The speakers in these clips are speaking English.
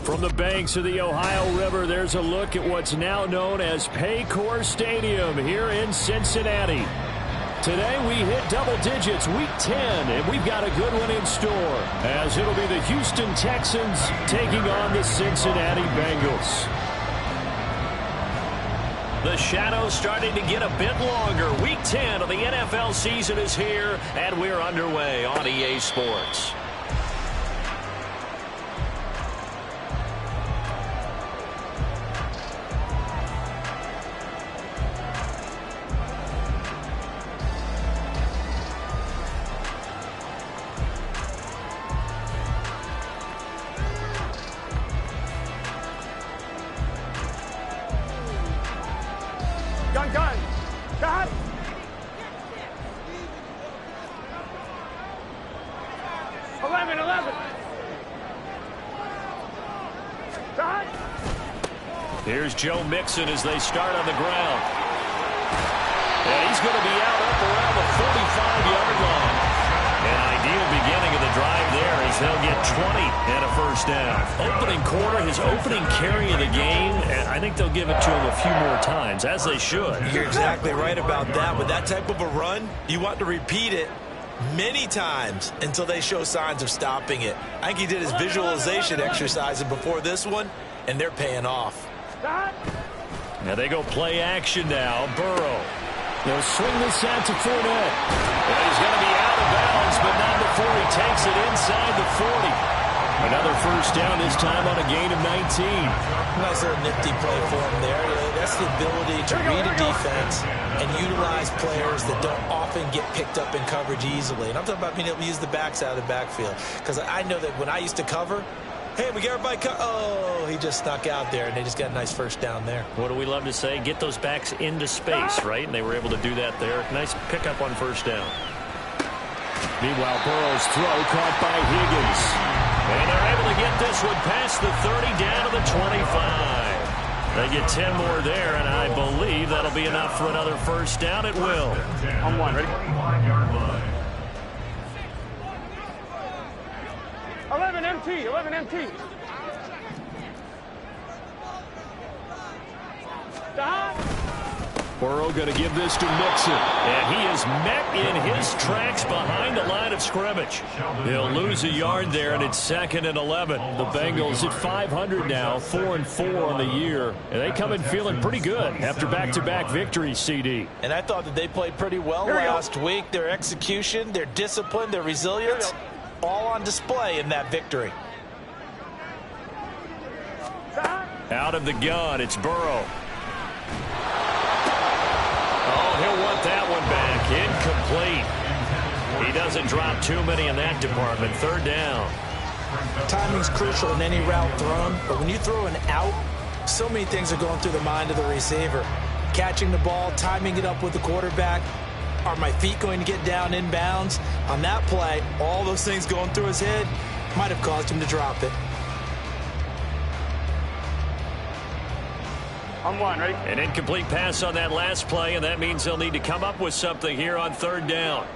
From the banks of the Ohio River, there's a look at what's now known as Paycor Stadium here in Cincinnati. Today we hit double digits, week 10, and we've got a good one in store, as it'll be the Houston Texans taking on the Cincinnati Bengals. The shadow's starting to get a bit longer. Week 10 of the NFL season is here, and we're underway on EA Sports. Gun. 11. Gun. Here's Joe Mixon as they start on the ground. And he's going to be out up around the 45-yard line. An ideal beginning of the drive there as they'll get 20 and a first down. Opening quarter, his opening carry of the game, and I think they'll give it to him a few more times, as they should. You're exactly right about that. With that type of a run, you want to repeat it many times until they show signs of stopping it. I think he did his visualization exercises before this one, and they're paying off. Now they go play action now. Burrow. They'll swing this out to Fournette. And he's going to be out of bounds, but not before he takes it inside the 40. Another first down, this time on a gain of 19. Nice little nifty play for him there. That's the ability to read a defense and utilize players that don't often get picked up in coverage easily. And I'm talking about being able to use the backs out of the backfield. Because I know that when I used to cover, hey, we got everybody oh, he just snuck out there, and they just got a nice first down there. What do we love to say? Get those backs into space, right? And they were able to do that there. Nice pickup on first down. Meanwhile, Burrow's throw caught by Higgins. And they're able to get this one past the 30 down to the 25. They get 10 more there, and I believe that'll be enough for another first down. It will. On one, ready? 11 MT. Burrow going to give this to Mixon. And he is met in his tracks behind the line of scrimmage. He'll lose a yard there, and it's 2nd and 11. The Bengals at 500 now, 4-4 on the year. And they come in feeling pretty good after back-to-back victories, CD. And I thought that they played pretty well last week. Their execution, their discipline, their resilience, all on display in that victory. Out of the gun, it's Burrow. Oh, he'll want that one back. Incomplete. He doesn't drop too many in that department. 3rd down. Timing's crucial in any route thrown, but when you throw an out, so many things are going through the mind of the receiver. Catching the ball, timing it up with the quarterback. Are my feet going to get down in bounds? On that play, all those things going through his head might have caused him to drop it. On one, ready? An incomplete pass on that last play, and that means they'll need to come up with something here on 3rd down.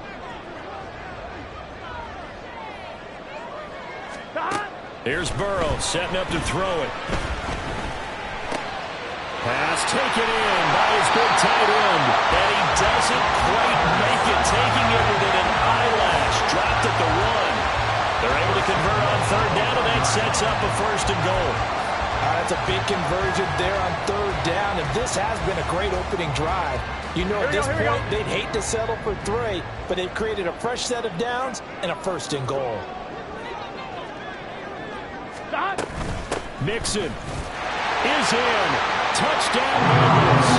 Here's Burrow setting up to throw it. Pass taken in by his big tight end, and he doesn't quite make it, taking it within an eyelash. Dropped at the 1. They're able to convert on 3rd down, and that sets up a 1st and goal. That's a big conversion there on 3rd down, and this has been a great opening drive. You know, at this point, they'd hate to settle for 3, but they've created a fresh set of downs and a 1st and goal. Mixon is in. Touchdown, Bengals.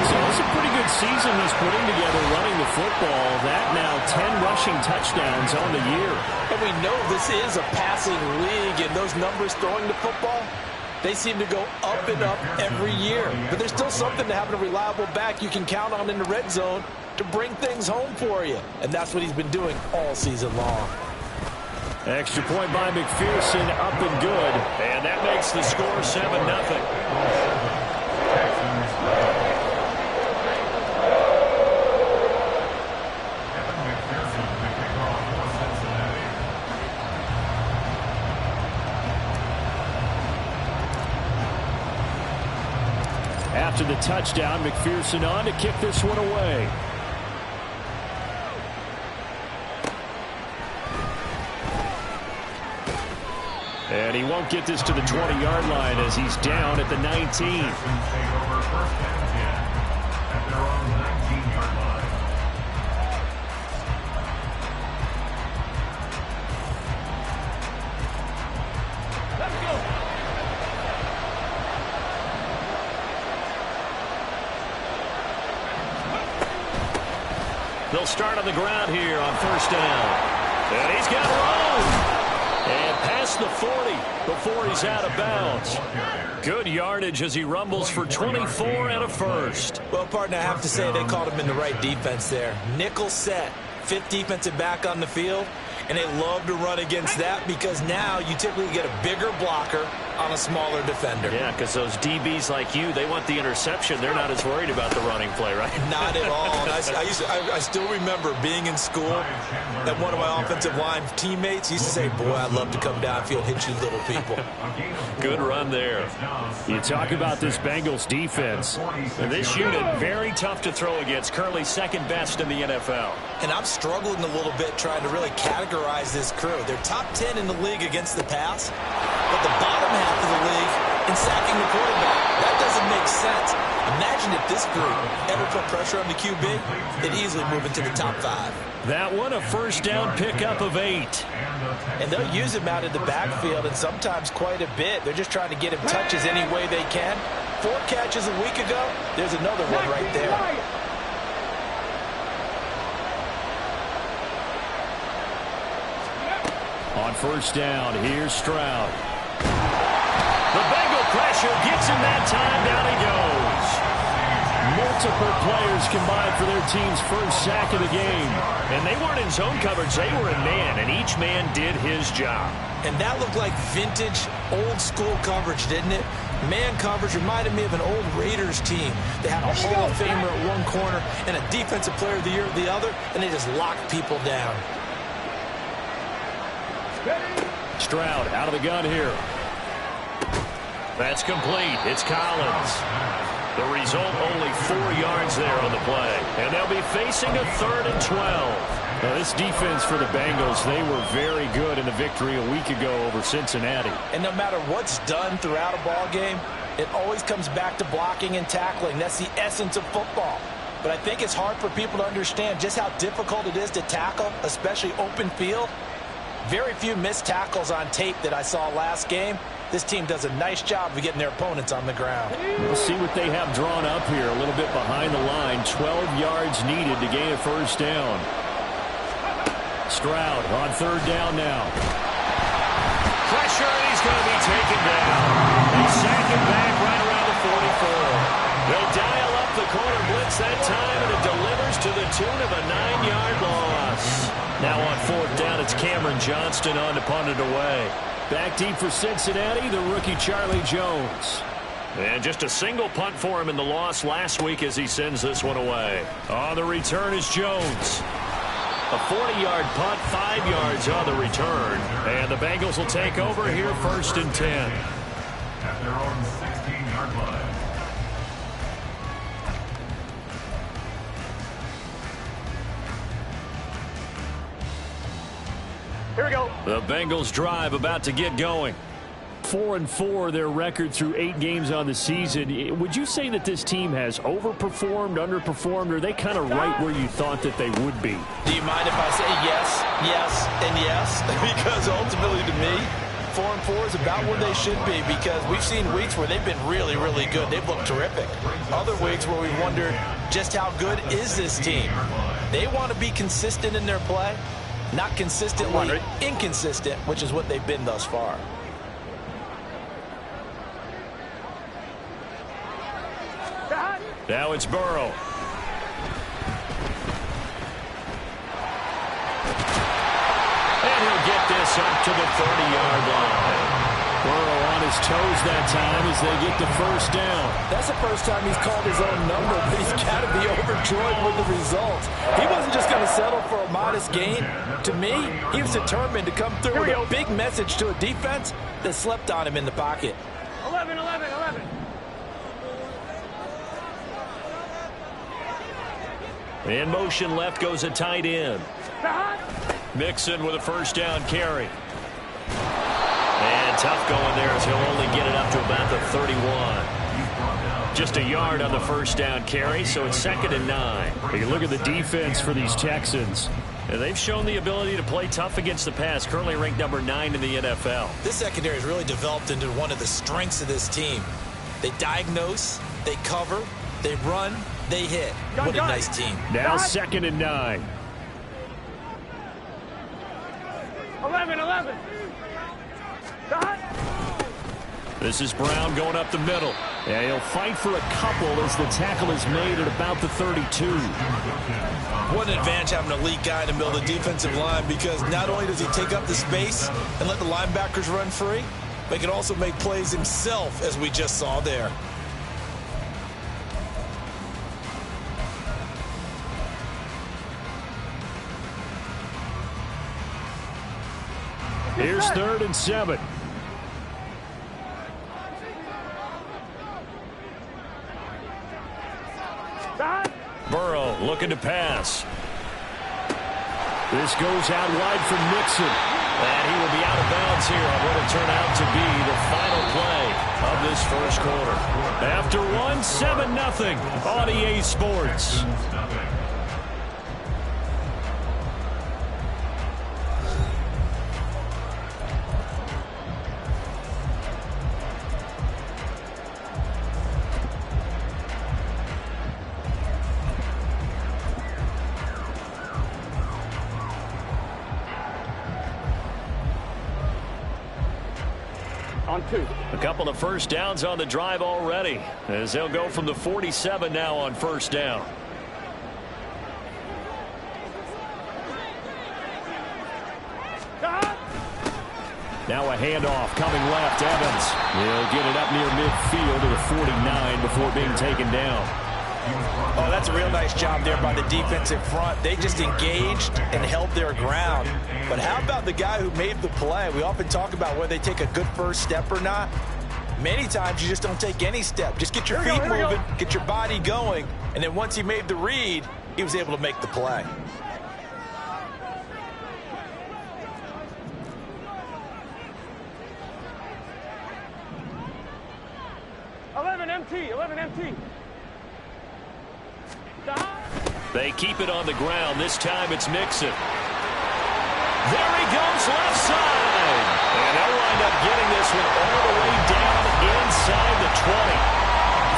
So it's a pretty good season he's putting together running the football. That now 10 rushing touchdowns on the year. And we know this is a passing league, and those numbers throwing the football, they seem to go up and up every year. But there's still something to having a reliable back you can count on in the red zone to bring things home for you. And that's what he's been doing all season long. Extra point by McPherson, up and good. And that makes the score 7-0. after the touchdown. McPherson on to kick this one away. And he won't get this to the 20-yard line as he's down at the 19. They'll start on the ground here on first down. And he's got room. And past the 40 before he's out of bounds. Good yardage as he rumbles for 24 and a first. Well, partner, I have to say they called him in the right defense there. Nickel set, fifth defensive back on the field. And they love to run against that because now you typically get a bigger blocker on a smaller defender. Yeah, because those DBs like you, they want the interception. They're not as worried about the running play, right? Not at all. And I still remember being in school and one of my offensive line teammates used to say, boy, I'd love to come downfield, hit you little people. Good run there. You talk about this Bengals defense. And this unit, very tough to throw against. Currently second best in the NFL. And I'm struggling a little bit trying to really categorize this crew. They're top 10 in the league against the pass, but the bottom half of the league in sacking the quarterback. That doesn't make sense. Imagine if this group ever put pressure on the QB, they'd easily move into the top 5. That one, a first down pickup of 8. And they'll use him out in the backfield, and sometimes quite a bit. They're just trying to get him touches any way they can. 4 catches a week ago. There's another one right there. On first down, here's Stroud. The Bengal pressure gets him that time. Down he goes. Multiple players combined for their team's first sack of the game. And they weren't in zone coverage. They were in man, and each man did his job. And that looked like vintage, old-school coverage, didn't it? Man coverage reminded me of an old Raiders team. They had a Hall of Famer at one corner and a Defensive Player of the Year at the other, and they just locked people down. Stroud out of the gun here. That's complete. It's Collins. The result, only 4 yards there on the play. And they'll be facing a 3rd and 12. Now, this defense for the Bengals, they were very good in the victory a week ago over Cincinnati. And no matter what's done throughout a ball game, it always comes back to blocking and tackling. That's the essence of football. But I think it's hard for people to understand just how difficult it is to tackle, especially open field. Very few missed tackles on tape that I saw last game. This team does a nice job of getting their opponents on the ground. We'll see what they have drawn up here. A little bit behind the line. 12 yards needed to gain a first down. Stroud on 3rd down now. Pressure, and he's going to be taken down. They sack him back right around the 44. They'll dial up the corner blitz that time, and it delivers to the tune of a 9-yard loss. Now on 4th down, it's Cameron Johnston on to punt it away. Back deep for Cincinnati, the rookie Charlie Jones. And just a single punt for him in the loss last week as he sends this one away. On the return is Jones. A 40-yard punt, 5 yards on the return. And the Bengals will take over here 1st and 10. At their own 16-yard line. Here we go. The Bengals drive about to get going. 4-4 their record through 8 games on the season. Would you say that this team has overperformed, underperformed, or are they kind of right where you thought that they would be? Do you mind if I say yes, yes, and yes? Because ultimately to me, 4-4 is about where they should be because we've seen weeks where they've been really, really good. They've looked terrific. Other weeks where we wondered just how good is this team. They want to be consistent in their play. Not consistently inconsistent, which is what they've been thus far. Now it's Burrow. And he'll get this up to the 30-yard line. Burrow on his toes that time as they get the first down. That's the first time he's called his own number, but he's got to be overjoyed with the results. He wasn't just going to settle for a modest gain. To me, he was determined to come through with a big message to a defense that slept on him in the pocket. 11, 11, 11. In motion left goes a tight end. Mixon with a first down carry. And tough going there as he'll only get it up to about the 31. Just a yard on the first down carry, so it's 2nd and 9. You look at the defense for these Texans. And they've shown the ability to play tough against the pass, currently ranked number 9 in the NFL. This secondary has really developed into one of the strengths of this team. They diagnose, they cover, they run, they hit. What a nice team. Now 2nd and 9. 11. This is Brown going up the middle. Yeah, he'll fight for a couple as the tackle is made at about the 32. What an advantage having an elite guy in the middle of the defensive line, because not only does he take up the space and let the linebackers run free, but he can also make plays himself, as we just saw there. Here's 3rd and 7. Burrow looking to pass. This goes out wide for Mixon. And he will be out of bounds here on what will turn out to be the final play of this first quarter. After 7-0 on EA Sports. On 2. A couple of first downs on the drive already, as they'll go from the 47 now on first down. Now a handoff coming left. Evans. He'll get it up near midfield to the 49 before being taken down. Oh, that's a real nice job there by the defensive front. They just engaged and held their ground. But how about the guy who made the play? We often talk about whether they take a good first step or not. Many times you just don't take any step. Just get your feet moving, get your body going, and then once he made the read, he was able to make the play. MT. They keep it on the ground. This time it's Mixon. There he goes left side. And they'll wind up getting this one all the way down inside the 20.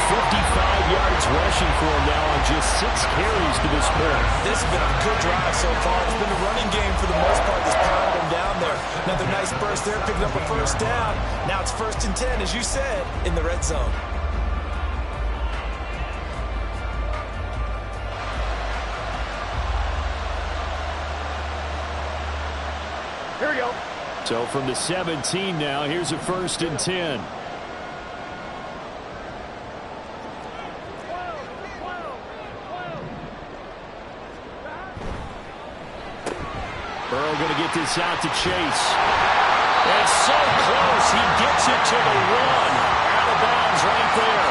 55 yards rushing for him now on just 6 carries to this point. This has been a good drive so far. It's been a running game for the most part that's pounded him down there. Another nice burst there, picking up a first down. Now it's 1st and 10, as you said, in the red zone. Here we go. So from the 17 now, here's a 1st and 10. Burrow going to get this out to Chase. And so close. He gets it to the 1. Out of bounds right there.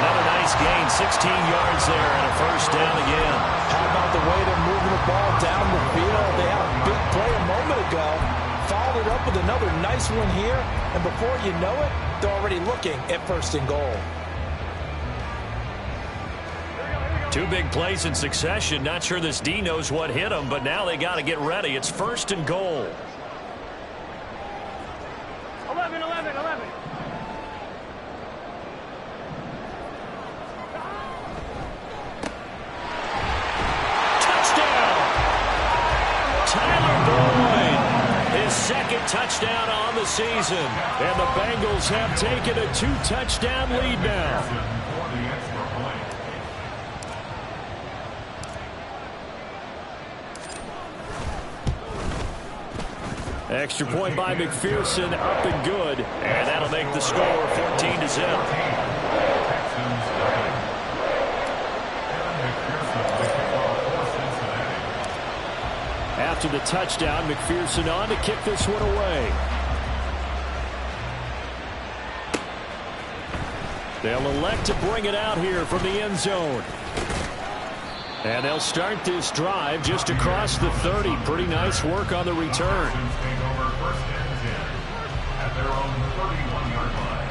Another nice gain. 16 yards there and a first down again. How about the way they're moving the ball down the field? They had a big play a moment ago. Followed it up with another nice one here. And before you know it, they're already looking at 1st and goal. 2 big plays in succession. Not sure this D knows what hit him, but now they got to get ready. It's 1st and goal. 11. Touchdown! Tyler Boyd, his 2nd touchdown on the season. And the Bengals have taken a 2-touchdown lead now. Extra point by McPherson, up and good. And that'll make the score 14-0. After the touchdown, McPherson on to kick this one away. They'll elect to bring it out here from the end zone. And they'll start this drive just across the 30. Pretty nice work on the return. Texans take over first and 10 at their own 31-yard line.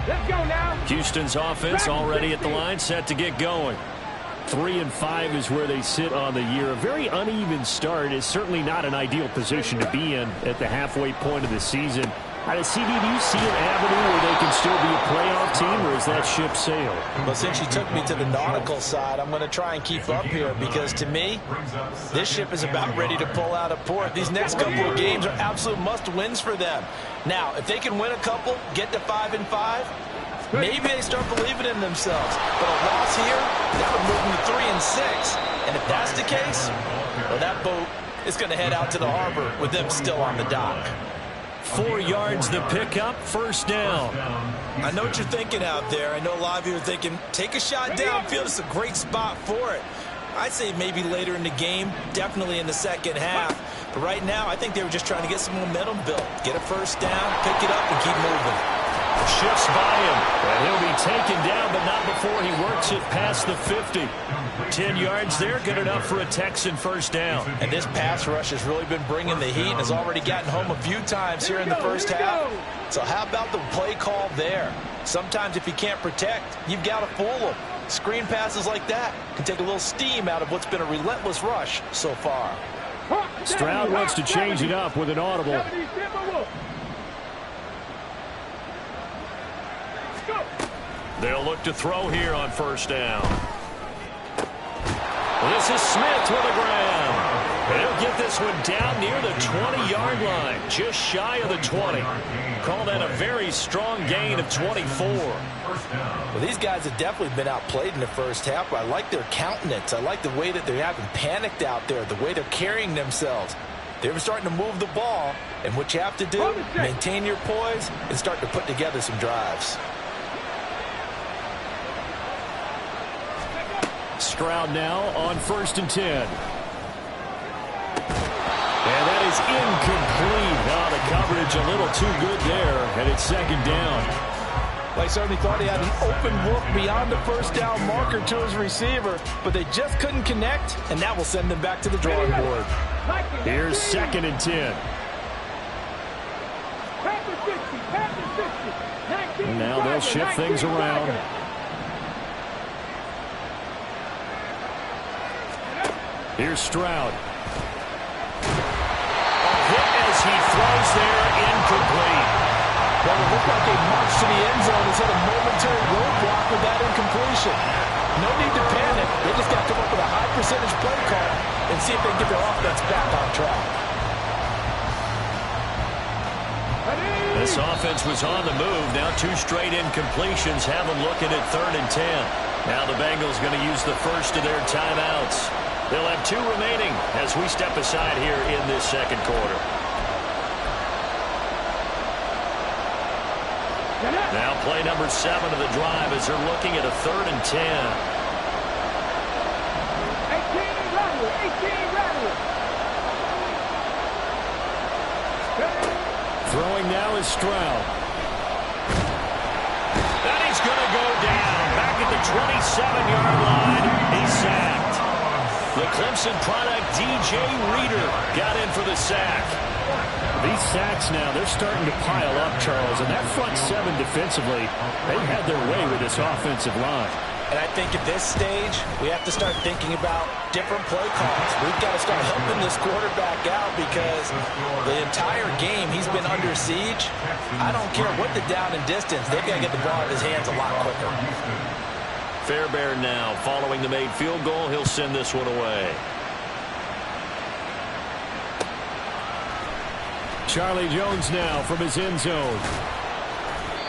Let's go now. Houston's offense already at the line, set to get going. 3-5 is where they sit on the year. A very uneven start is certainly not an ideal position to be in at the halfway point of the season. CD, do you see an avenue where they can still be a playoff team, or is that ship sailed? Well, since you took me to the nautical side, I'm going to try and keep up here because, to me, this ship is about ready to pull out of port. These next couple of games are absolute must-wins for them. Now, if they can win a couple, get to 5-5, maybe they start believing in themselves. But a loss here, that would move them to 3-6. And if that's the case, well, that boat is going to head out to the harbor with them still on the dock. 4 yards the pickup, first down. I know what you're thinking out there. I know a lot of you are thinking, take a shot downfield. It's a great spot for it. I'd say maybe later in the game, definitely in the second half. But right now, I think they were just trying to get some momentum built. Get a first down, pick it up, and keep moving. Shifts by him, and he'll be taken down, but not before he works it past the 50. 10 yards there, good enough for a Texan first down. And this pass rush has really been bringing the heat and has already gotten home a few times here in the first half. So how about the play call there? Sometimes if you can't protect, you've got to fool them. Screen passes like that can take a little steam out of what's been a relentless rush so far. Stroud wants to change it up with an audible. They'll look to throw here on first down. This is Smith with the ground. And he'll get this one down near the 20-yard line, just shy of the 20. Call that a very strong gain of 24. Well, these guys have definitely been outplayed in the first half, but I like their countenance. I like the way that they haven't panicked out there, the way they're carrying themselves. They're starting to move the ball, and what you have to do, maintain your poise and start to put together some drives. Stroud now on first and 10. And that is incomplete. Now the coverage a little too good there, and it's second down. Well, I certainly thought he had an open look beyond the first down marker to his receiver, but they just couldn't connect, and that will send them back to the drawing board. Here's second and 10. And now they'll shift things around. Here's Stroud. A hit as he throws there, incomplete. Well, it looked like a march to the end zone has had a momentary roadblock with that incompletion. No need to panic. They just got to come up with a high percentage play call and see if they can get their offense back on track. This offense was on the move. Now 2 straight incompletions have them looking at 3rd and 10. Now the Bengals going to use the first of their timeouts. They'll have 2 remaining as we step aside here in this second quarter. Now play number 7 of the drive as they're looking at a 3rd and 10. 18 rattle. Throwing now is Stroud. And he's going to go down. Back at the 27-yard line. He's sacked. The Clemson product, DJ Reader, got in for the sack. These sacks now, they're starting to pile up, Charles. And that front 7 defensively, they had their way with this offensive line. And I think at this stage, we have to start thinking about different play calls. We've got to start helping this quarterback out because the entire game he's been under siege. I don't care what the down and distance, they've got to get the ball in his hands a lot quicker. Fairbairn now following the made field goal. He'll send this one away. Charlie Jones now from his end zone.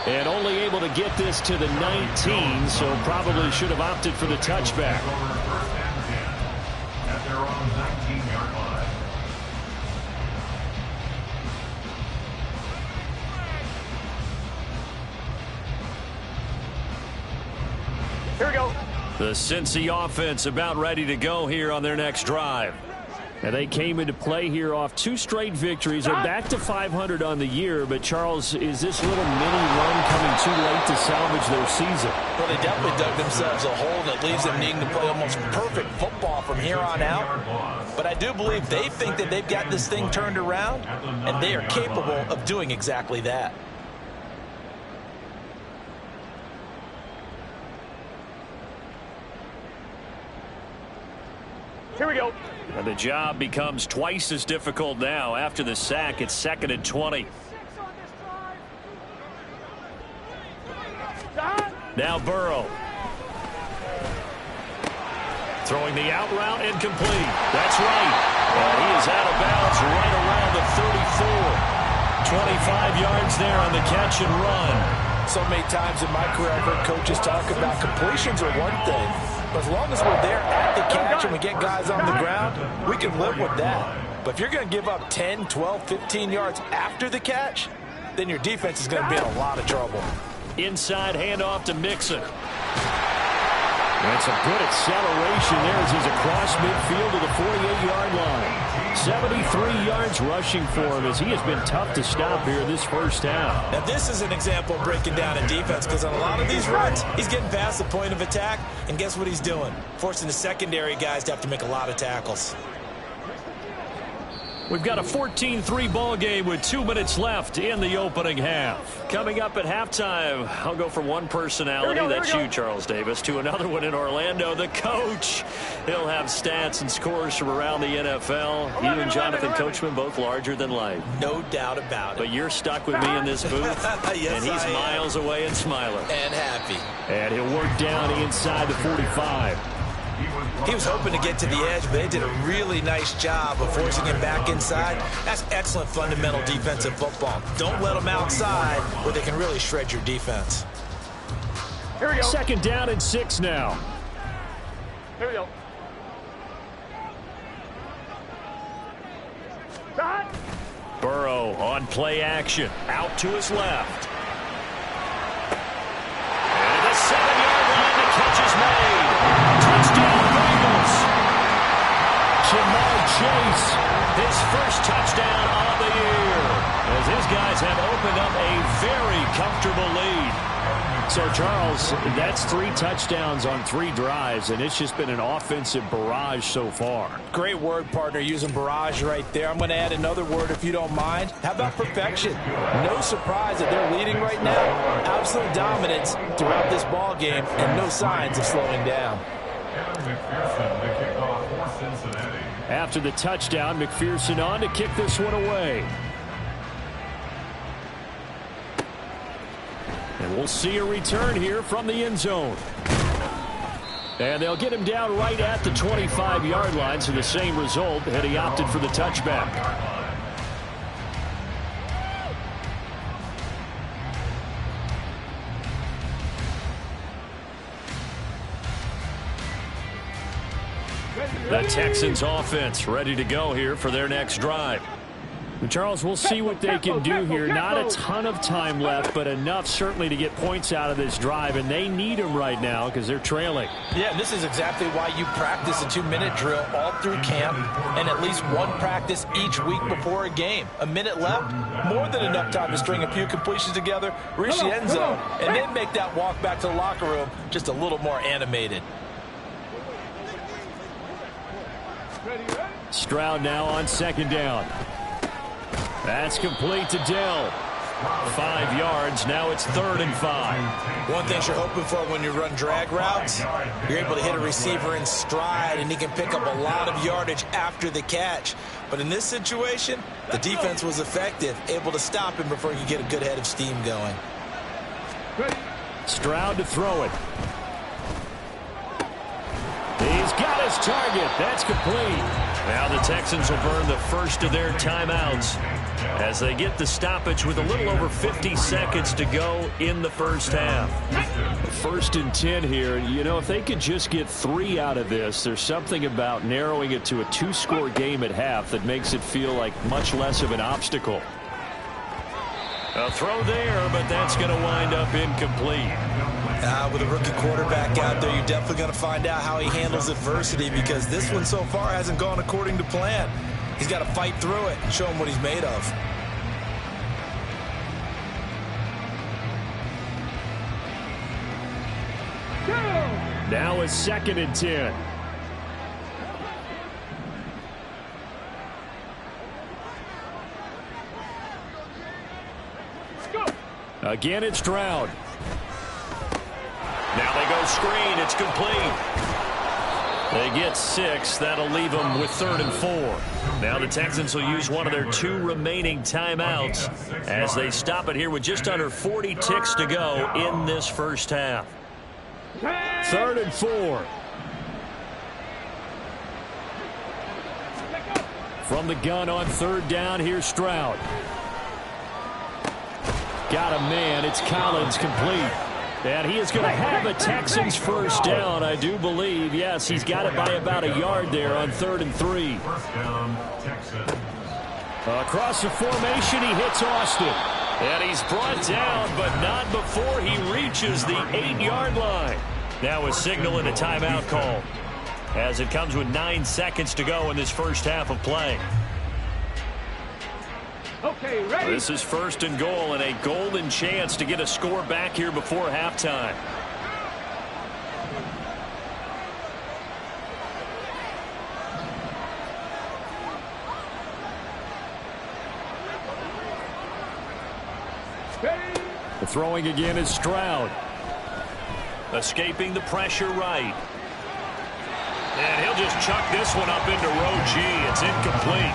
And only able to get this to the 19, so probably should have opted for the touchback. At their own 19-yard line. Here we go. The Cincy offense about ready to go here on their next drive. And they came into play here off 2 straight victories. They're back to 500 on the year. But, Charles, is this little mini run coming too late to salvage their season? Well, they definitely dug themselves a hole that leaves them needing to play almost perfect football from here on out. But I do believe they think that they've got this thing turned around, and they are capable of doing exactly that. Here we go. And the job becomes twice as difficult now. After the sack, it's 2nd and 20. Now Burrow. Throwing the out route incomplete. That's right. And he is out of bounds right around the 34. 25 yards there on the catch and run. So many times in my career I've heard coaches talk about completions are one thing. But as long as we're there at the catch and we get guys on the ground, we can live with that. But if you're going to give up 10, 12, 15 yards after the catch, then your defense is going to be in a lot of trouble. Inside handoff to Mixon. That's a good acceleration there as he's across midfield to the 48-yard line. 73 yards rushing for him as he has been tough to stop here this first half. Now this is an example of breaking down a defense because on a lot of these runs, he's getting past the point of attack, and guess what he's doing? Forcing the secondary guys to have to make a lot of tackles. We've got a 14-3 ball game with 2 minutes left in the opening half. Coming up at halftime, I'll go from one personality, that's you, Charles Davis, to another one in Orlando, the coach. He'll have stats and scores from around the NFL. You and Jonathan Coachman both larger than life. No doubt about it. But you're stuck with me in this booth, yes, and he's miles away and smiling. And happy. And he'll work down inside the 45. He was hoping to get to the edge, but they did a really nice job of forcing him back inside. That's excellent fundamental defensive football. Don't let them outside where they can really shred your defense. Here we go. 2nd down and 6 now. Here we go. Shot. Burrow on play action. Out to his left. And the 7-yard line, the catch is made. Touchdown Bengals. Jamar Chase. His first touchdown of the year. As his guys have opened up a very comfortable lead. So, Charles, that's 3 touchdowns on 3 drives, and it's just been an offensive barrage so far. Great word, partner, using barrage right there. I'm going to add another word if you don't mind. How about perfection? No surprise that they're leading right now. Absolute dominance throughout this ball game and no signs of slowing down. After the touchdown, McPherson on to kick this one away. And we'll see a return here from the end zone. And they'll get him down right at the 25-yard line, so the same result, and he opted for the touchback. The Texans offense ready to go here for their next drive. Charles, we'll see what they can do here. Not a ton of time left, but enough certainly to get points out of this drive, and they need them right now because they're trailing. Yeah, this is exactly why you practice a 2-minute drill all through camp and at least one practice each week before a game. A minute left, more than enough time to string a few completions together, reach the end zone, and then make that walk back to the locker room just a little more animated. Stroud now on 2nd down. That's complete to Dell. 5 yards. Now it's 3rd and 5. One thing you're hoping for when you run drag routes, you're able to hit a receiver in stride, and he can pick up a lot of yardage after the catch. But in this situation, the defense was effective, able to stop him before he could get a good head of steam going. Stroud to throw it. He's got his target. That's complete. Now the Texans will burn the first of their timeouts as they get the stoppage with a little over 50 seconds to go in the first half. 1st and 10 here. You know, if they could just get 3 out of this, there's something about narrowing it to a 2-score game at half that makes it feel like much less of an obstacle. A throw there, but that's going to wind up incomplete. With a rookie quarterback out there, you're definitely going to find out how he handles adversity, because this one so far hasn't gone according to plan. He's got to fight through it and show him what he's made of. Now it's 2nd and 10. Again, it's Stroud. Now they go screen. It's complete. They get 6. That'll leave them with 3rd and 4. Now the Texans will use one of their 2 remaining timeouts as they stop it here with just under 40 ticks to go in this first half. 3rd and 4. From the gun on 3rd down, here's Stroud. Got a man. It's Collins, complete. And he is going to have a Texans first down, I do believe. Yes, he's got it by about a yard there on 3rd and 3. First down, Texans. Across the formation, he hits Austin. And he's brought down, but not before he reaches the 8-yard line. Now a signal and a timeout call, as it comes with 9 seconds to go in this first half of play. Okay, ready? This is 1st and goal, and a golden chance to get a score back here before halftime. Ready? The throwing again is Stroud. Escaping the pressure right. And he'll just chuck this one up into row G. It's incomplete.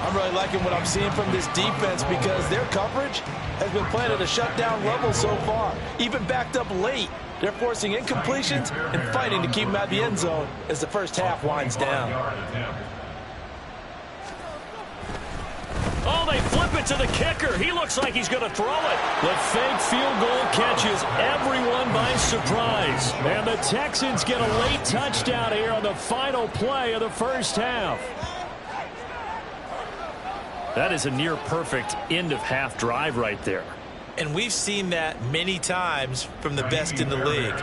I'm really liking what I'm seeing from this defense, because their coverage has been playing at a shutdown level so far. Even backed up late, they're forcing incompletions and fighting to keep them out of the end zone as the first half winds down. Oh, they flip it to the kicker. He looks like he's going to throw it. The fake field goal catches everyone by surprise. And the Texans get a late touchdown here on the final play of the first half. That is a near-perfect end-of-half drive right there. And we've seen that many times from the best in the league.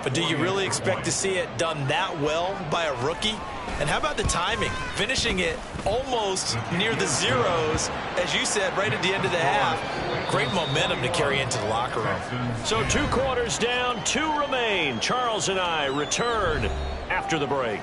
But do you really expect to see it done that well by a rookie? And how about the timing? Finishing it almost near the zeros, as you said, right at the end of the half. Great momentum to carry into the locker room. So 2 quarters down, 2 remain. Charles and I return after the break.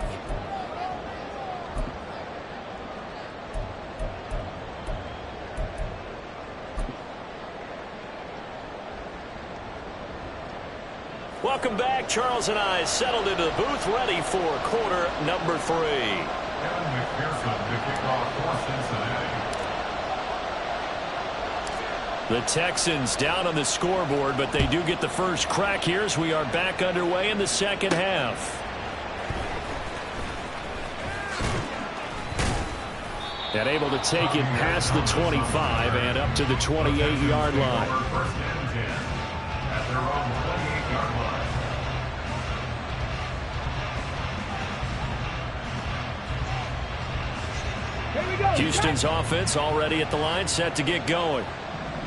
Welcome back. Charles and I settled into the booth, ready for quarter number 3. Kevin McPherson to kick off for Cincinnati. The Texans down on the scoreboard, but they do get the first crack here as we are back underway in the second half. And able to take it past the 25 and up to the 28-yard line. First and 10 at their own 28-yard line. Here we go. Houston's offense already at the line, set to get going.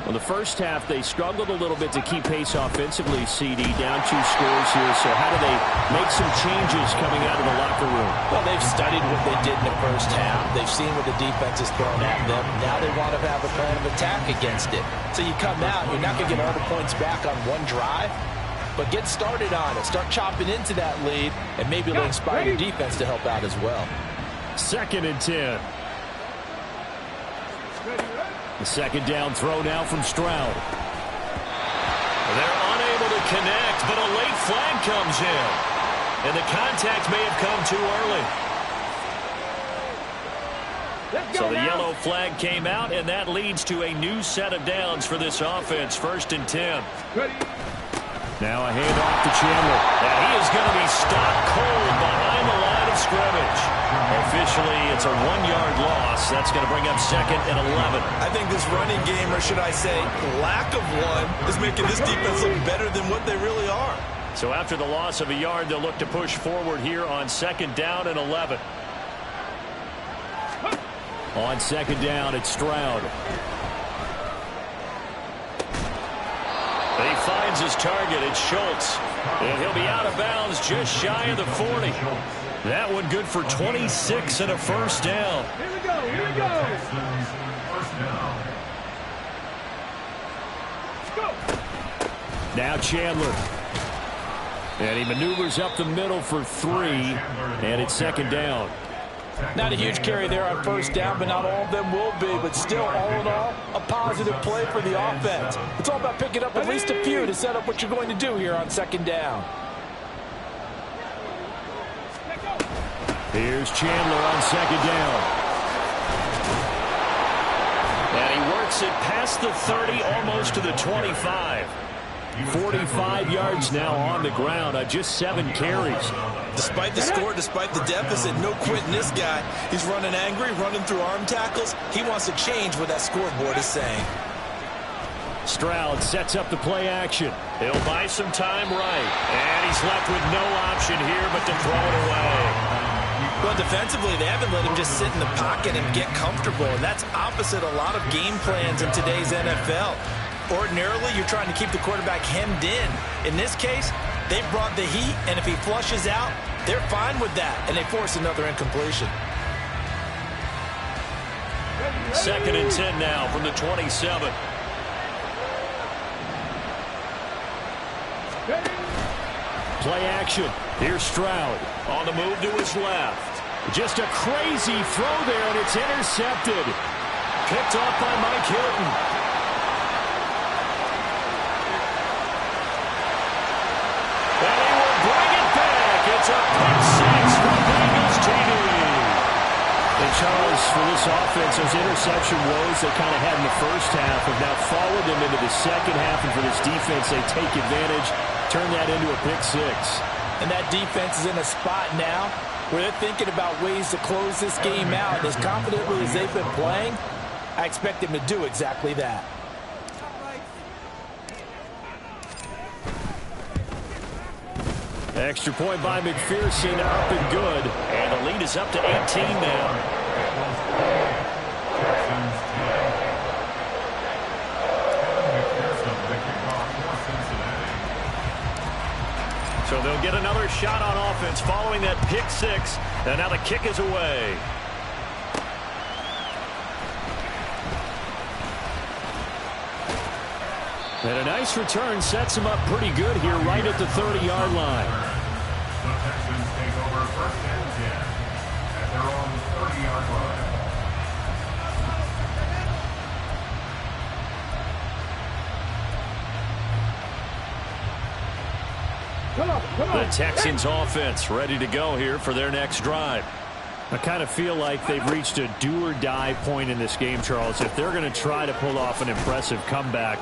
Well, the first half, they struggled a little bit to keep pace offensively, CD, down 2 scores here. So how do they make some changes coming out of the locker room? Well, they've studied what they did in the first half. They've seen what the defense has thrown at them. Now they want to have a plan of attack against it. So you come out, you're not going to get all the points back on one drive, but get started on it. Start chopping into that lead, and maybe it'll inspire your defense to help out as well. 2nd and 10. The second down throw now from Stroud. They're unable to connect, but a late flag comes in. And the contact may have come too early. So the yellow flag came out, and that leads to a new set of downs for this offense. 1st and 10. Now a handoff to Chandler. And he is going to be stopped cold behind the line of scrimmage. Officially, it's a 1-yard loss. That's going to bring up 2nd and 11. I think this running game, or should I say lack of one, is making this defense look better than what they really are. So after the loss of a yard, they'll look to push forward here on 2nd down and 11. On 2nd down, it's Stroud. They finds his target. It's Schultz. And he'll be out of bounds just shy of the 40. That one good for 26 and a first down. Here we go, here we go. First down. Let's go. Now Chandler. And he maneuvers up the middle for 3. And it's second down. Not a huge carry there on first down, but not all of them will be. But still, all in all, a positive play for the offense. It's all about picking up at least a few to set up what you're going to do here on second down. Here's Chandler on second down. And he works it past the 30, almost to the 25. 45 yards now on the ground on just 7 carries. Despite the score, despite the deficit, no quitting this guy. He's running angry, running through arm tackles. He wants to change what that scoreboard is saying. Stroud sets up the play action. He'll buy some time right. And he's left with no option here but to throw it away. Well, defensively, they haven't let him just sit in the pocket and get comfortable. And that's opposite a lot of game plans in today's NFL. Ordinarily, you're trying to keep the quarterback hemmed in. In this case, they brought the heat, and if he flushes out, they're fine with that, and they force another incompletion. Second and 10 now from the 27. Play action. Here's Stroud. On the move to his left. Just a crazy throw there, and it's intercepted. Picked off by Mike Hilton. It's a pick six for Bengals TV. And Charles, for this offense, those interception woes they kind of had in the first half have now followed them into the second half. And for this defense, they take advantage, turn that into a pick six. And that defense is in a spot now where they're thinking about ways to close this game out. As confidently as they've been playing, I expect them to do exactly that. Extra point by McPherson, up and good. And the lead is up to 18 now. So they'll get another shot on offense following that pick six. And now the kick is away. And a nice return sets him up pretty good here right at the 30-yard line. The Texans take over first and 10 at their own 30-yard line. Come on. The Texans offense ready to go here for their next drive. I kind of feel like they've reached a do-or-die point in this game, Charles. If they're going to try to pull off an impressive comeback,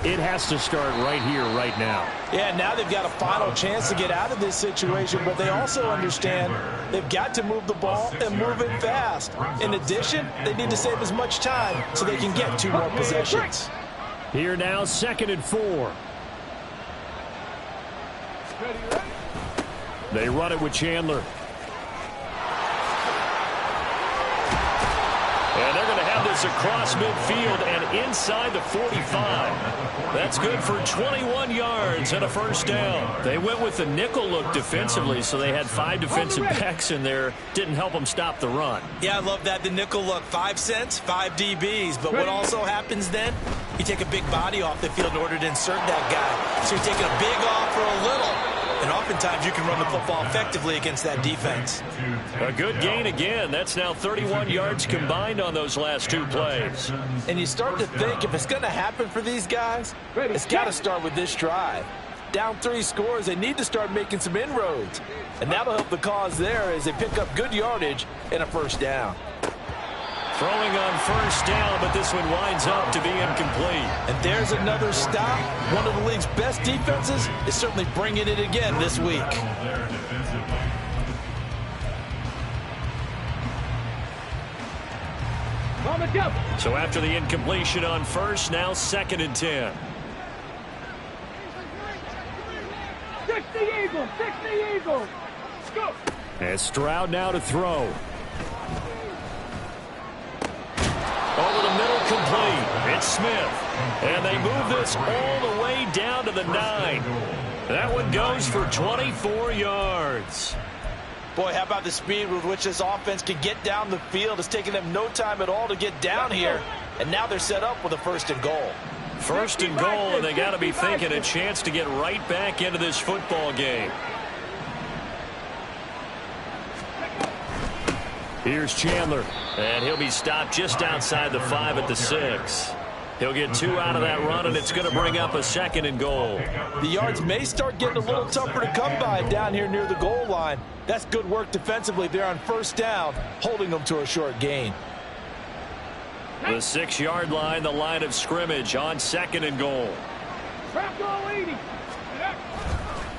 it has to start right here, right now. Yeah, now they've got a final chance to get out of this situation, but they also understand they've got to move the ball and move it fast. In addition, they need to save as much time so they can get 2 more possessions. Here now, 2nd and 4. They run it with Chandler. And they're going to have this across midfield and inside the 45. That's good for 21 yards and a first down. They went with the nickel look defensively, so they had 5 defensive backs in there. Didn't help them stop the run. Yeah, I love that. The nickel look, 5 cents, 5 DBs. But what also happens then, you take a big body off the field in order to insert that guy. So you're taking a big off for a little. And oftentimes you can run the football effectively against that defense. A good gain again. That's now 31 yards combined on those last 2 plays. And you start to think if it's going to happen for these guys, it's got to start with this drive. Down 3 scores, they need to start making some inroads. And that'll help the cause there as they pick up good yardage and a first down. Throwing on first down, but this one winds up to be incomplete. And there's another stop. One of the league's best defenses is certainly bringing it again this week. So after the incompletion on first, now 2nd and 10. 60 Eagles, 60 Eagles. Let's go. And Stroud now to throw. Over the middle, complete. It's Smith. And they move this all the way down to the 9. That one goes for 24 yards. Boy, how about the speed with which this offense can get down the field? It's taking them no time at all to get down here. And now they're set up with a 1st and goal. 1st and goal, and they got to be thinking a chance to get right back into this football game. Here's Chandler, and he'll be stopped just outside the 5 at the 6. He'll get 2 out of that run, and it's going to bring up a 2nd and goal. The yards may start getting a little tougher to come by down here near the goal line. That's good work defensively there on 1st down, holding them to a short gain. The 6-yard line, the line of scrimmage on 2nd and goal. Trap ball 80.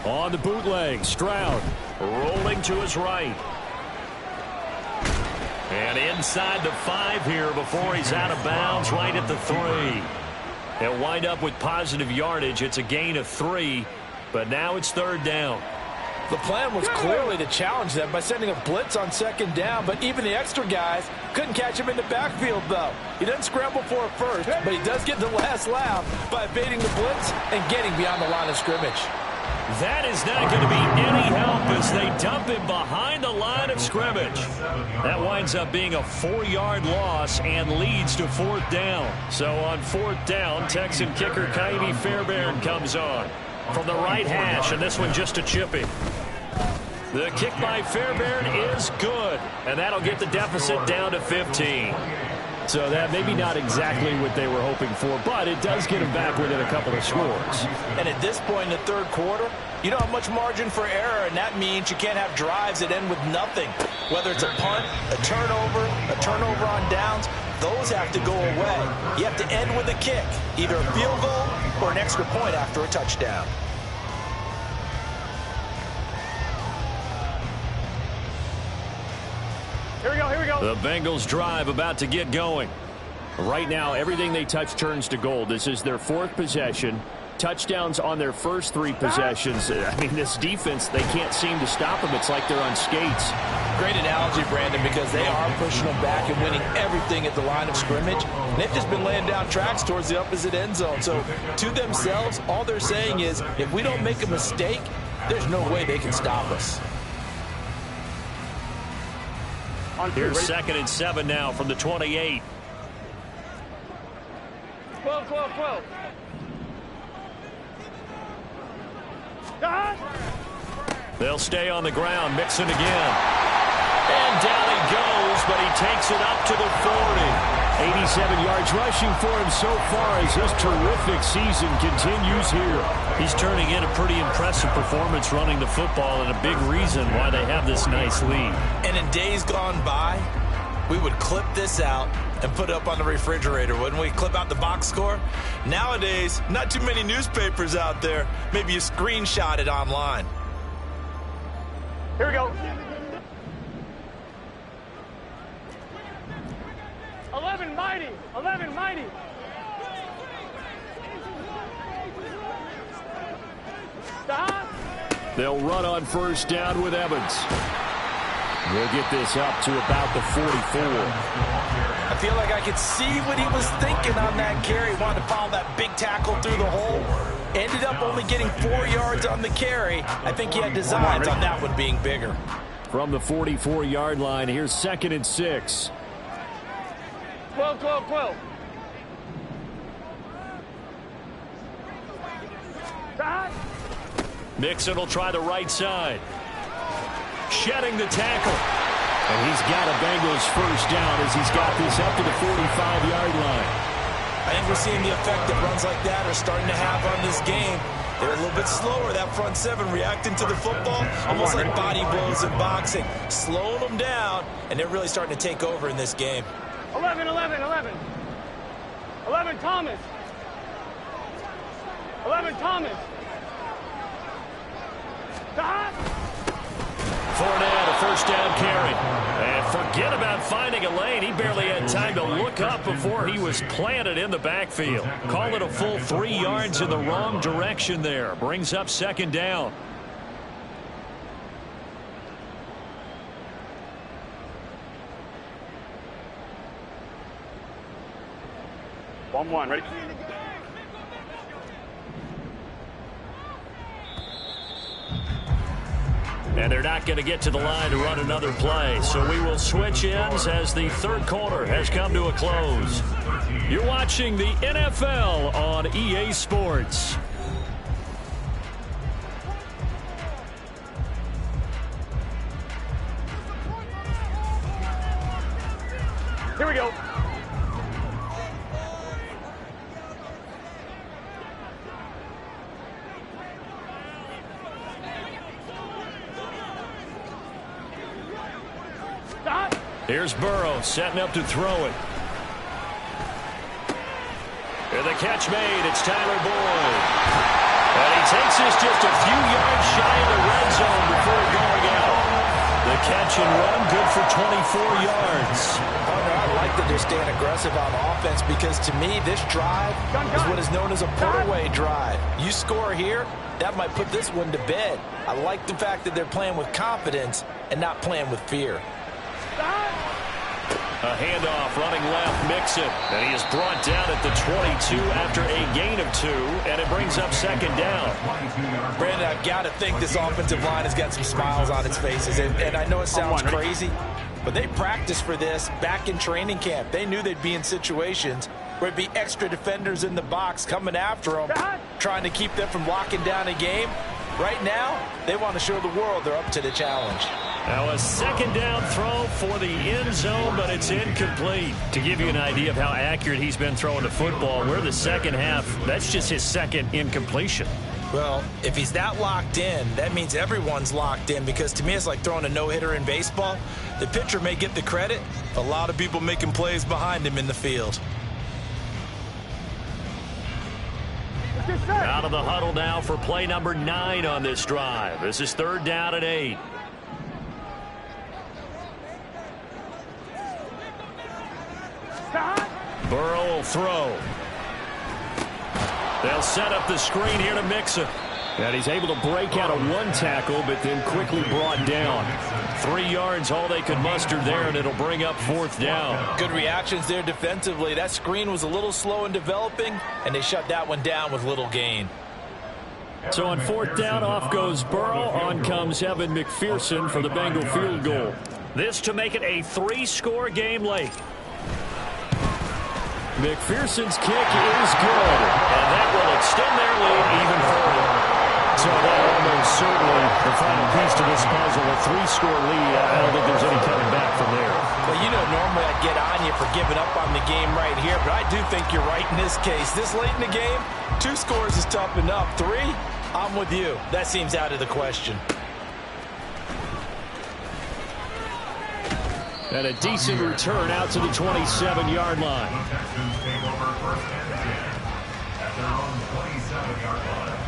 On the bootleg, Stroud rolling to his right. And inside the 5 here before he's out of bounds right at the 3. He'll wind up with positive yardage. It's a gain of 3, but now it's 3rd down. The plan was clearly to challenge them by sending a blitz on 2nd down, but even the extra guys couldn't catch him in the backfield, though. He doesn't scramble for a first, but he does get the last laugh by evading the blitz and getting beyond the line of scrimmage. That is not going to be any help as they dump him behind the line of scrimmage. That winds up being a 4-yard loss and leads to 4th down. So on 4th down, Texan kicker Kaimi Fairbairn comes on from the right hash, and this one just a chippy. The kick by Fairbairn is good, and that'll get the deficit down to 15. So that maybe not exactly what they were hoping for, but it does get them back within a couple of scores. And at this point in the 3rd quarter, you don't have much margin for error, and that means you can't have drives that end with nothing. Whether it's a punt, a turnover on downs, those have to go away. You have to end with a kick, either a field goal or an extra point after a touchdown. Here we go, here we go. The Bengals drive about to get going. Right now, everything they touch turns to gold. This is their 4th possession. Touchdowns on their first 3 possessions. I mean, this defense, they can't seem to stop them. It's like they're on skates. Great analogy, Brandon, because they are pushing them back and winning everything at the line of scrimmage. And they've just been laying down tracks towards the opposite end zone. So to themselves, all they're saying is, if we don't make a mistake, there's no way they can stop us. Here's 2nd and 7 now from the 28. 12, 12, 12. They'll stay on the ground. Mixon again. And down he goes, but he takes it up to the 40. 87 yards rushing for him so far as this terrific season continues here. He's turning in a pretty impressive performance running the football, and a big reason why they have this nice lead. And in days gone by, we would clip this out and put it up on the refrigerator, wouldn't we? Clip out the box score. Nowadays, not too many newspapers out there. Maybe you screenshot it online. Here we go. 11 mighty. 11 mighty. Stop. They'll run on 1st down with Evans. We'll get this up to about the 44. I feel like I could see what he was thinking on that carry. Wanted to follow that big tackle through the hole. Ended up only getting 4 yards on the carry. I think he had designs on that one being bigger. From the 44-yard line, here's 2nd and 6. 12, 12, 12. Stop. Mixon will try the right side. Shedding the tackle. And he's got a Bengals 1st down as he's got this up to the 45-yard line. I think we're seeing the effect that runs like that are starting to have on this game. They're a little bit slower, that front 7, reacting to the football, almost like body blows in boxing, slowing them down, and they're really starting to take over in this game. 11, 11, 11. 11, Thomas. 11, Thomas. Stop. Fournette, a 1st down carry. And forget about finding a lane. He barely had time to look up before he was planted in the backfield. Call it a full 3 yards in the wrong direction there. Brings up 2nd down. 1-1. Ready? And they're not going to get to the line to run another play. So we will switch ends as the third quarter has come to a close. You're watching the NFL on EA Sports. Here we go. Stop. Here's Burrow setting up to throw it. And the catch made. It's Tyler Boyd. And he takes this just a few yards shy of the red zone before going out. The catch and run, good for 24 yards. Partner, I like that they're staying aggressive on offense because to me, this drive is what is known as a put-away drive. You score here, that might put this one to bed. I like the fact that they're playing with confidence and not playing with fear. A handoff running left, Mixon. And he is brought down at the 22 after a gain of 2, and it brings up second down. Brandon, I've got to think this offensive line has got some smiles on its faces. And I know it sounds crazy, but they practiced for this back in training camp. They knew they'd be in situations where it'd be extra defenders in the box coming after them, trying to keep them from locking down a game. Right now, they want to show the world they're up to the challenge. Now a second down throw for the end zone, but it's incomplete. To give you an idea of how accurate he's been throwing the football, we're the second half. That's just his second incompletion. Well, if he's that locked in, that means everyone's locked in because to me it's like throwing a no-hitter in baseball. The pitcher may get the credit, a lot of people making plays behind him in the field. Out of the huddle now for play number 9 on this drive. This is third down and 8. Burrow will throw. They'll set up the screen here to Mixon. And he's able to break out of one tackle, but then quickly brought down. 3 yards, all they could muster there, and it'll bring up fourth down. Good reactions there defensively. That screen was a little slow in developing, and they shut that one down with little gain. So on fourth down, off goes Burrow. On comes Evan McPherson for the Bengal field goal. This to make it a 3-score game late. McPherson's kick is good, and that will extend their lead even further. So that almost certainly the final piece to this puzzle, a 3-score lead. I don't think there's any coming back from there. Well, you know, normally I'd get on you for giving up on the game right here, but I do think you're right in this case. This late in the game, 2 scores is tough enough. 3, I'm with you. That seems out of the question. And a decent return out to the 27-yard line. Texans take over first and 10 at their own 27-yard line.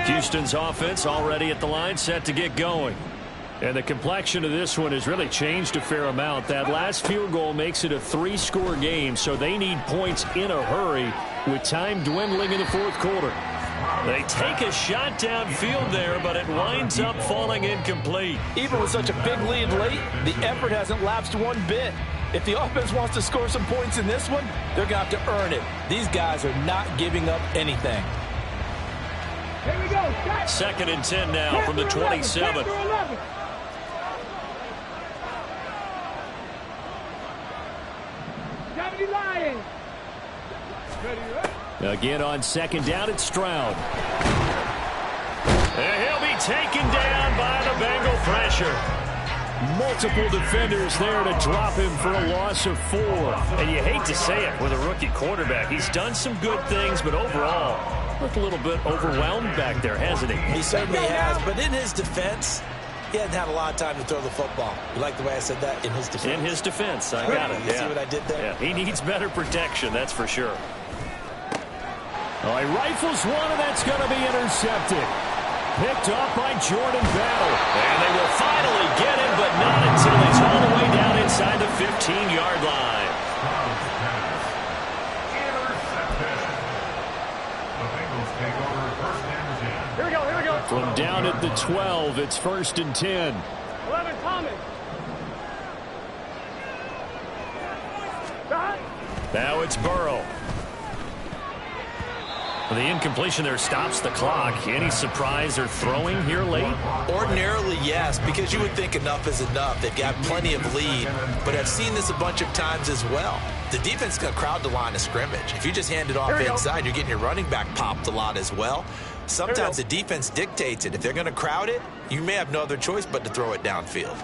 Houston's offense already at the line, set to get going. And the complexion of this one has really changed a fair amount. That last field goal makes it a 3-score game, so they need points in a hurry with time dwindling in the fourth quarter. They take a shot downfield there, but it winds up falling incomplete. Even with such a big lead late, the effort hasn't lapsed one bit. If the offense wants to score some points in this one, they're going to have to earn it. These guys are not giving up anything. Here we go. Second and 10 now from the 27. Lions. Again on second down, it's Stroud. And he'll be taken down by the Bengal pressure. Multiple defenders there to drop him for a loss of 4. And you hate to say it with a rookie quarterback. He's done some good things, but overall, looked a little bit overwhelmed back there, hasn't he? He certainly has, but in his defense, he hasn't had a lot of time to throw the football. You like the way I said that? In his defense. In his defense, I got it. You see what I did there? Yeah, he needs better protection, that's for sure. He rifles one, and that's going to be intercepted. Picked off by Jordan Battle. And they will finally get him, but not until he's all the way down inside the 15-yard line. Intercepted. The Bengals take over first and 10. Here we go, here we go. From down at the 12, it's first and 10. 11, Thomas. Now it's Burrow. The incompletion there stops the clock. Any surprise or throwing here late? Ordinarily, yes, because you would think enough is enough. They've got plenty of lead, but I've seen this a bunch of times as well. The defense is going to crowd the line of scrimmage. If you just hand it off inside, you're getting your running back popped a lot as well. Sometimes the defense dictates it. If they're going to crowd it, you may have no other choice but to throw it downfield.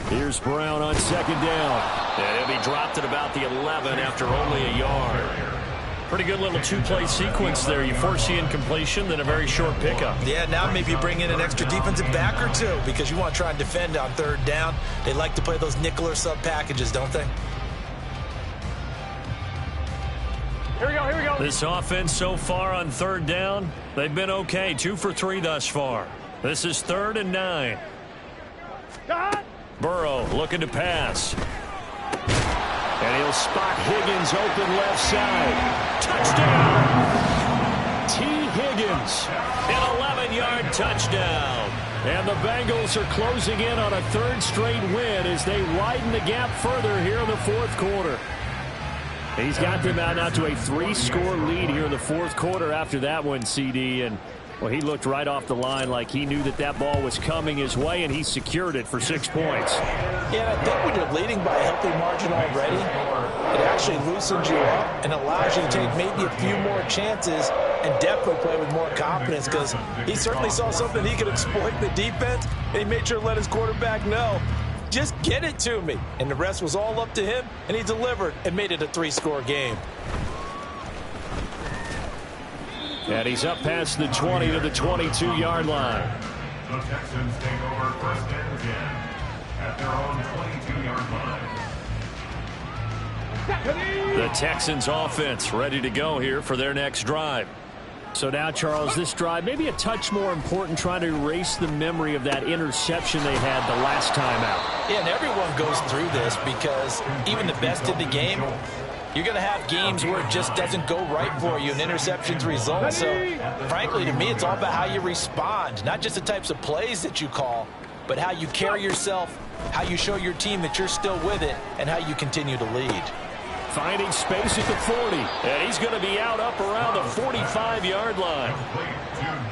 Here's Brown on second down. And he'll be dropped at about the 11 after only a yard. Pretty good little two-play sequence there. You force the incompletion, then a very short pickup. Yeah, now maybe you bring in an extra defensive back or two because you want to try and defend on third down. They like to play those nickel or sub packages, don't they? Here we go, here we go. This offense so far on third down, they've been okay. 2 for 3 thus far. This is 3rd and 9. Burrow looking to pass. And he'll spot Higgins open left side. Touchdown! T. Higgins, an 11-yard touchdown. And the Bengals are closing in on a 3rd straight win as they widen the gap further here in the 4th quarter. He's got them out now to a 3-score lead here in the 4th quarter after that one, CD. And, well, he looked right off the line like he knew that that ball was coming his way, and he secured it for 6 points. Yeah, I think when you're leading by a healthy margin already, it actually loosens you up and allows you to take maybe a few more chances and definitely play with more confidence because he certainly saw something he could exploit in the defense, and he made sure to let his quarterback know, just get it to me. And the rest was all up to him, and he delivered and made it a 3-score game. And he's up past the 20 to the 22-yard line. The Texans take over 1st and 10 at their own 22-yard line. The Texans offense ready to go here for their next drive. So now, Charles, this drive maybe a touch more important, trying to erase the memory of that interception they had the last time out. Yeah, and everyone goes through this because even the best in the game, you're going to have games where it just doesn't go right for you and interceptions result. So, frankly, to me, it's all about how you respond, not just the types of plays that you call, but how you carry yourself, how you show your team that you're still with it, and how you continue to lead. Finding space at the 40. And he's going to be out up around the 45-yard line.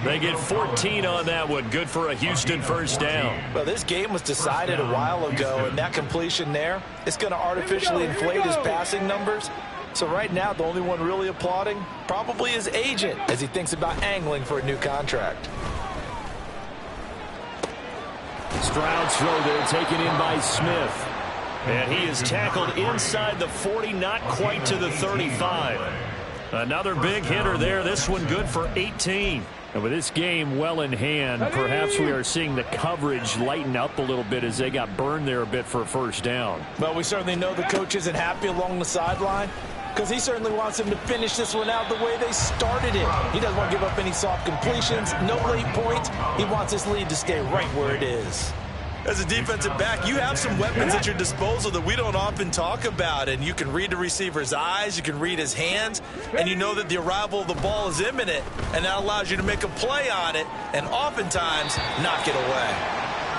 They get 14 on that one. Good for a Houston 1st down. Well, this game was decided a while ago, and that completion there, it's going to artificially inflate his passing numbers. So right now, the only one really applauding probably his agent as he thinks about angling for a new contract. Stroud's throw there taken in by Smith. And he is tackled inside the 40, not quite to the 35. Another big hitter there. This one good for 18. And with this game well in hand, perhaps we are seeing the coverage lighten up a little bit as they got burned there a bit for a 1st down. Well, we certainly know the coach isn't happy along the sideline because he certainly wants them to finish this one out the way they started it. He doesn't want to give up any soft completions, no late points. He wants his lead to stay right where it is. As a defensive back, you have some weapons at your disposal that we don't often talk about, and you can read the receiver's eyes, you can read his hands, and you know that the arrival of the ball is imminent, and that allows you to make a play on it and oftentimes knock it away.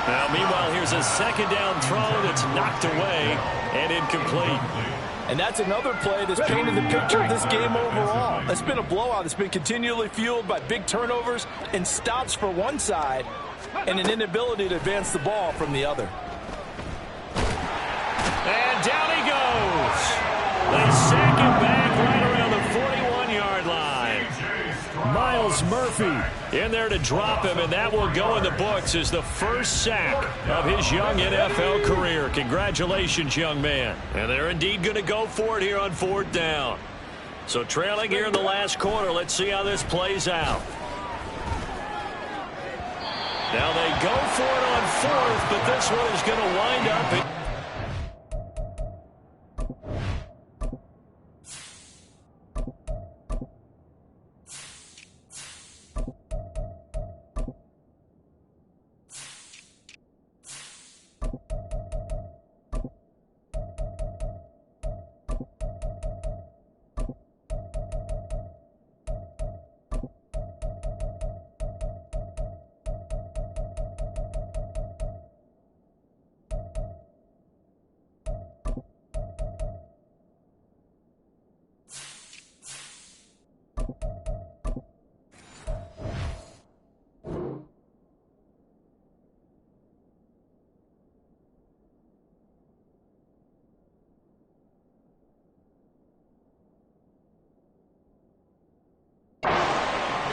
Now, meanwhile, here's a 2nd down throw that's knocked away and incomplete. And that's another play that's painted the picture of this game overall. It's been a blowout. It's been continually fueled by big turnovers and stops for one side and an inability to advance the ball from the other. And down he goes. They sack him back right around the 41-yard line. Miles Murphy in there to drop him, and that will go in the books as the 1st sack of his young NFL career. Congratulations, young man. And they're indeed going to go for it here on 4th down. So trailing here in the last quarter, let's see how this plays out. Now they go for it on 4th, but this one is going to wind up.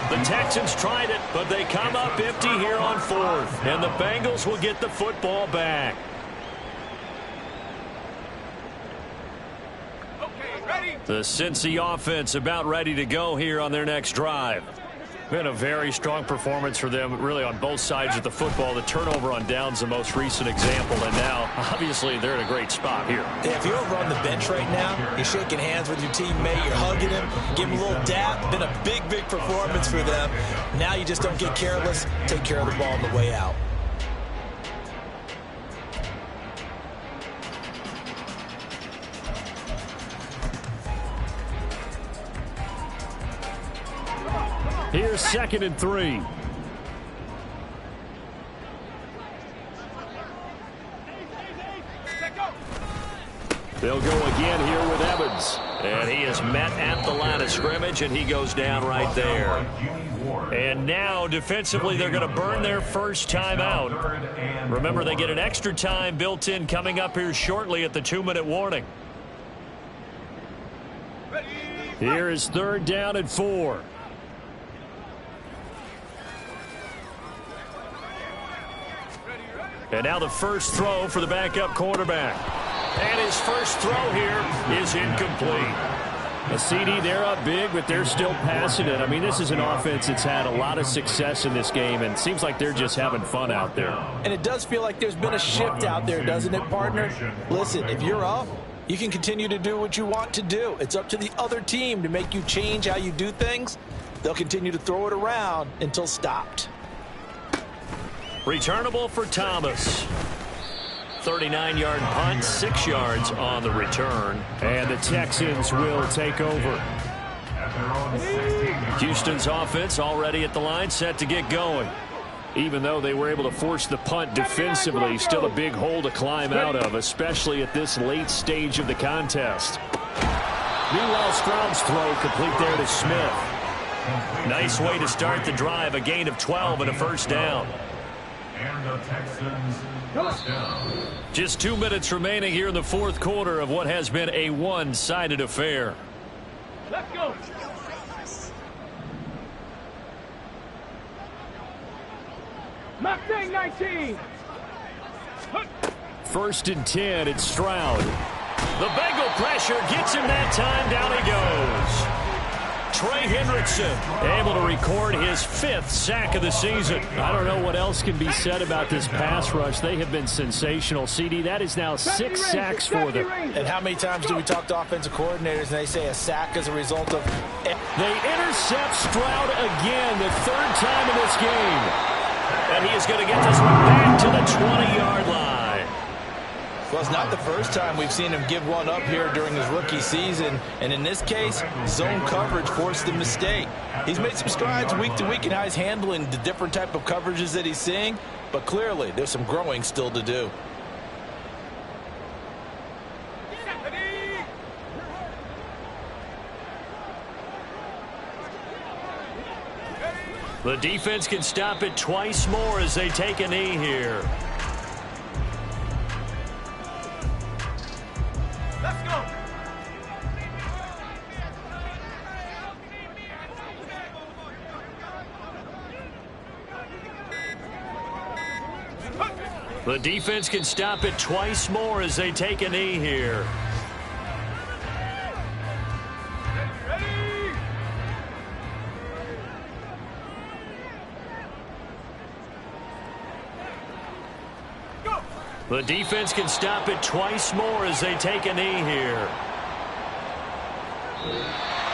The Texans tried it, but they come up empty here on 4th. And the Bengals will get the football back. The Cincy offense about ready to go here on their next drive. Been a very strong performance for them, really, on both sides of the football. The turnover on downs the most recent example, and now, obviously, they're in a great spot here. Yeah, if you're over on the bench right now, you're shaking hands with your teammate, you're hugging him, give him a little dap. Been a big, big performance for them. Now you just don't get careless. Take care of the ball on the way out. Here's 2nd and 3. They'll go again here with Evans. And he is met at the line of scrimmage, and he goes down right there. And now, defensively, they're going to burn their first time out. Remember, they get an extra time built in coming up here shortly at the 2-minute warning. Here is 3rd down and 4. And now the first throw for the backup quarterback. And his first throw here is incomplete. A CD, they're up big, but they're still passing it. I mean, this is an offense that's had a lot of success in this game, and it seems like they're just having fun out there. And it does feel like there's been a shift out there, doesn't it, partner? Listen, if you're up, you can continue to do what you want to do. It's up to the other team to make you change how you do things. They'll continue to throw it around until stopped. Returnable for Thomas. 39-yard punt, 6 yards on the return. And the Texans will take over. Houston's offense already at the line, set to get going. Even though they were able to force the punt defensively, still a big hole to climb out of, especially at this late stage of the contest. Meanwhile, Stroud's throw complete there to Smith. Nice way to start the drive, a gain of 12 and a first down. And the Texans first down. Just 2 minutes remaining here in the 4th quarter of what has been a one-sided affair. Let's go. Mustang 19. 1st and 10, it's Stroud. The Bengal pressure gets him that time. Down he goes. Trey Hendrickson able to record his 5th sack of the season. I don't know what else can be said about this pass rush. They have been sensational. CD, that is now 6 sacks for them. And how many times do we talk to offensive coordinators and they say a sack as a result of... They intercept Stroud again, the 3rd time in this game. And he is going to get this one back to the 20-yard line. Well, it's not the first time we've seen him give one up here during his rookie season. And in this case, zone coverage forced the mistake. He's made some strides week to week in how he's handling the different type of coverages that he's seeing. But clearly, there's some growing still to do. The defense can stop it twice more as they take a knee here. Let's go. The defense can stop it twice more as they take a knee here. The defense can stop it twice more as they take a knee here.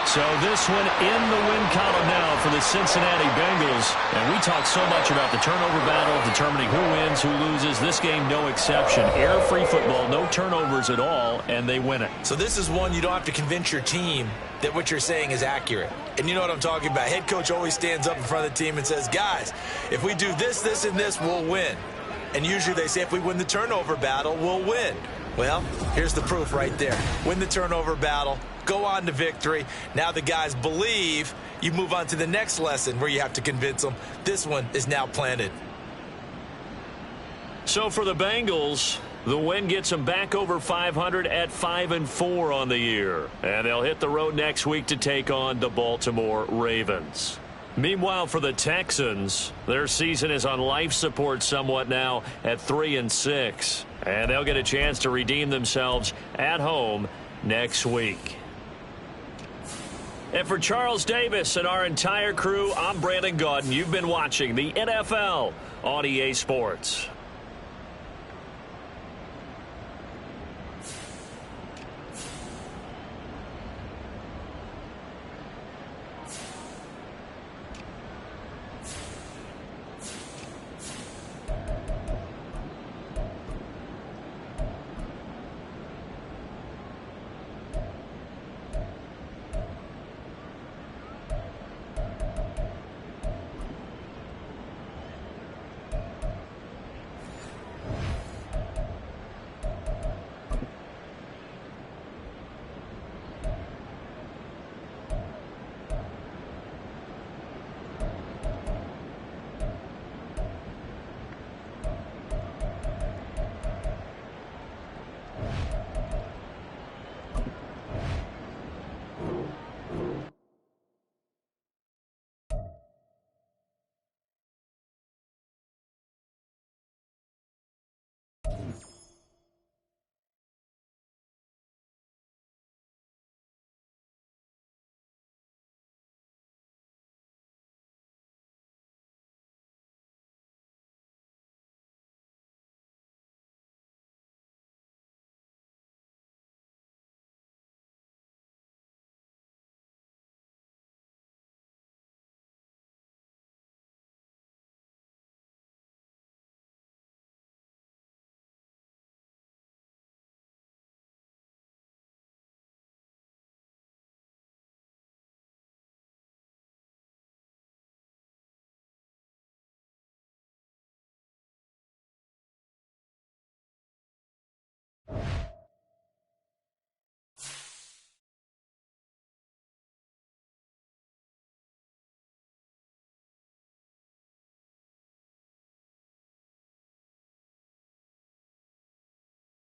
So this one in the win column now for the Cincinnati Bengals. And we talk so much about the turnover battle, determining who wins, who loses. This game, no exception. Error-free football, no turnovers at all, and they win it. So this is one you don't have to convince your team that what you're saying is accurate. And you know what I'm talking about. Head coach always stands up in front of the team and says, guys, if we do this, this, and this, we'll win. And usually they say if we win the turnover battle, we'll win. Well, here's the proof right there. Win the turnover battle, go on to victory. Now the guys believe. You move on to the next lesson where you have to convince them. This one is now planted. So for the Bengals, the win gets them back over 500 at 5-4 on the year. And they'll hit the road next week to take on the Baltimore Ravens. Meanwhile, for the Texans, their season is on life support somewhat now at 3-6. And they'll get a chance to redeem themselves at home next week. And for Charles Davis and our entire crew, I'm Brandon Gaudin. You've been watching the NFL on EA Sports.